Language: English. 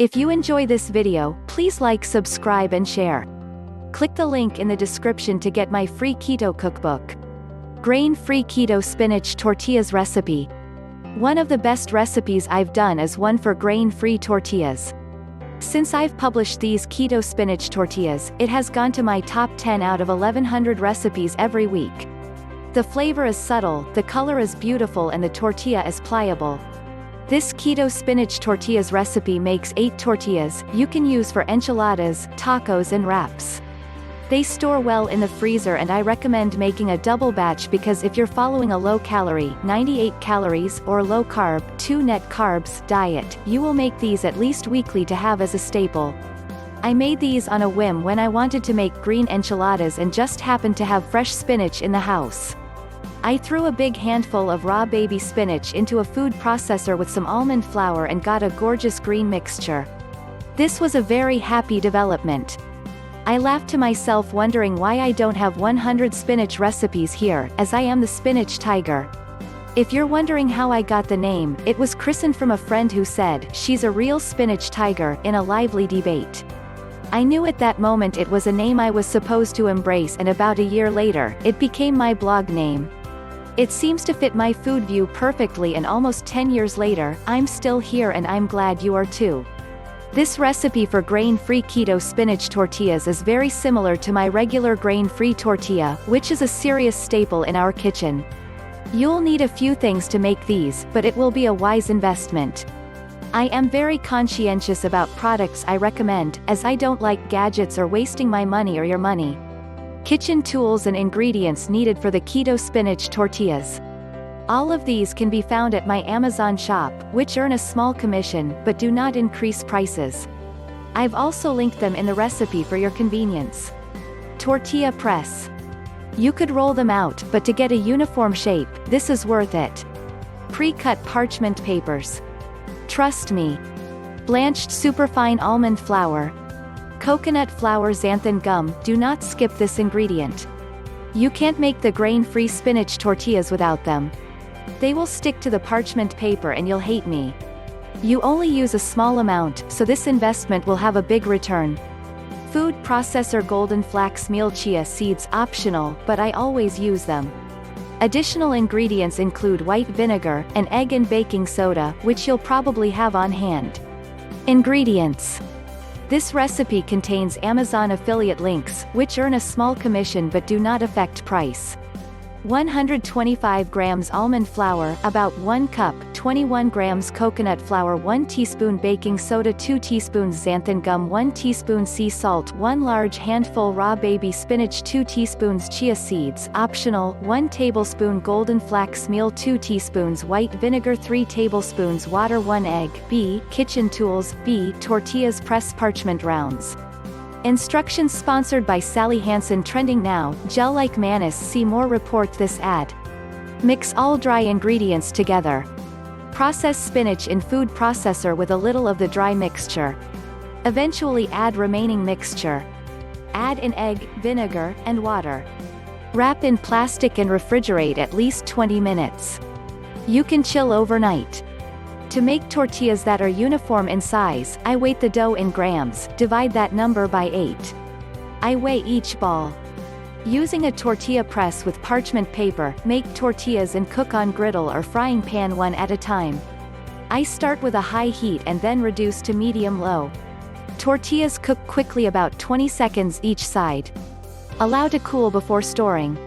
If you enjoy this video, please like, subscribe and share. Click the link in the description to get my free keto cookbook. Grain-free Keto Spinach Tortillas recipe. One of the best recipes I've done is one for grain-free tortillas. Since I've published these Keto Spinach Tortillas, it has gone to my top 10 out of 1100 recipes every week. The flavor is subtle, the color is beautiful and the tortilla is pliable. This Keto Spinach Tortillas recipe makes 8 tortillas, you can use for enchiladas, tacos and wraps. They store well in the freezer and I recommend making a double batch because if you're following a low-calorie, 98 calories, or low-carb, 2 net carbs diet, you will make these at least weekly to have as a staple. I made these on a whim when I wanted to make green enchiladas and just happened to have fresh spinach in the house. I threw a big handful of raw baby spinach into a food processor with some almond flour and got a gorgeous green mixture. This was a very happy development. I laughed to myself wondering why I don't have 100 spinach recipes here, as I am the spinach tiger. If you're wondering how I got the name, it was christened from a friend who said, "She's a real spinach tiger," in a lively debate. I knew at that moment it was a name I was supposed to embrace and about a year later, it became my blog name. It seems to fit my food view perfectly and almost 10 years later, I'm still here and I'm glad you are too. This recipe for grain-free keto spinach tortillas is very similar to my regular grain-free tortilla, which is a serious staple in our kitchen. You'll need a few things to make these, but it will be a wise investment. I am very conscientious about products I recommend, as I don't like gadgets or wasting my money or your money. Kitchen tools and ingredients needed for the keto spinach tortillas. All of these can be found at my Amazon shop, which earn a small commission, but do not increase prices. I've also linked them in the recipe for your convenience. Tortilla press. You could roll them out, but to get a uniform shape, this is worth it. Pre-cut parchment papers. Trust me. Blanched superfine almond flour. Coconut flour xanthan gum, do not skip this ingredient. You can't make the grain-free spinach tortillas without them. They will stick to the parchment paper and you'll hate me. You only use a small amount, so this investment will have a big return. Food processor golden flax meal chia seeds optional, but I always use them. Additional ingredients include white vinegar, an egg and baking soda, which you'll probably have on hand. Ingredients. This recipe contains Amazon affiliate links, which earn a small commission but do not affect price. 125 grams almond flour, about 1 cup, 21 grams coconut flour, 1 teaspoon baking soda, 2 teaspoons xanthan gum, 1 teaspoon sea salt, 1 large handful raw baby spinach, 2 teaspoons chia seeds optional, 1 tablespoon golden flax meal, 2 teaspoons white vinegar, 3 tablespoons water, 1 egg. B. Kitchen tools. B. Tortillas press parchment rounds. Instructions sponsored by Sally Hansen. Trending now, gel like mayonnaise. See more report this ad. Mix all dry ingredients together. Process spinach in food processor with a little of the dry mixture. Eventually add remaining mixture. Add in egg, vinegar, and water. Wrap in plastic and refrigerate at least 20 minutes. You can chill overnight. To make tortillas that are uniform in size, I weight the dough in grams, divide that number by 8. I weigh each ball. Using a tortilla press with parchment paper, make tortillas and cook on griddle or frying pan one at a time. I start with a high heat and then reduce to medium-low. Tortillas cook quickly, about 20 seconds each side. Allow to cool before storing.